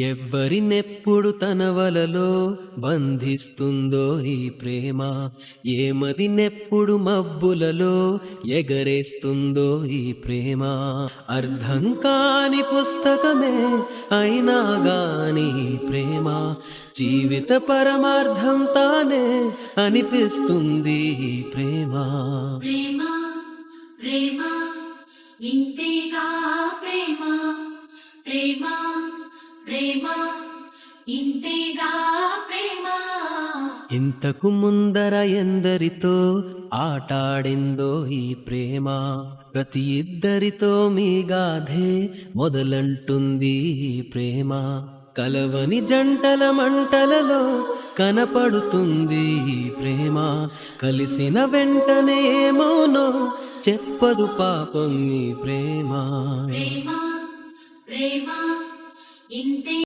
ఎవ్వరినెప్పుడు తన వలలో బంధిస్తుందో ఈ ప్రేమ, ఏమదినెప్పుడు మబ్బులలో ఎగరేస్తుందో ఈ ప్రేమ. అర్థం కాని పుస్తకమే అయినా గాని ప్రేమ, జీవిత పరమార్థం తానే అనిపిస్తుంది ఈ ప్రేమ. ప్రేమ ప్రేమ ఇంతేగా ప్రేమ, ప్రేమ ప్రేమ ఇంతేగా ప్రేమ. ఇంతకు ముందర ఎందరితో ఆటాడిందో ఈ ప్రేమ, ప్రతి ఇద్దరితో మీ గాథే మొదలంటుంది ఈ ప్రేమ. కలవని జంటల మంటలలో కనపడుతుంది ఈ ప్రేమ, కలిసిన వెంటనే ఏమోనో చెప్పదు పాపం ఈ ప్రేమ. ప్రేమ ప్రేమ ఇంతే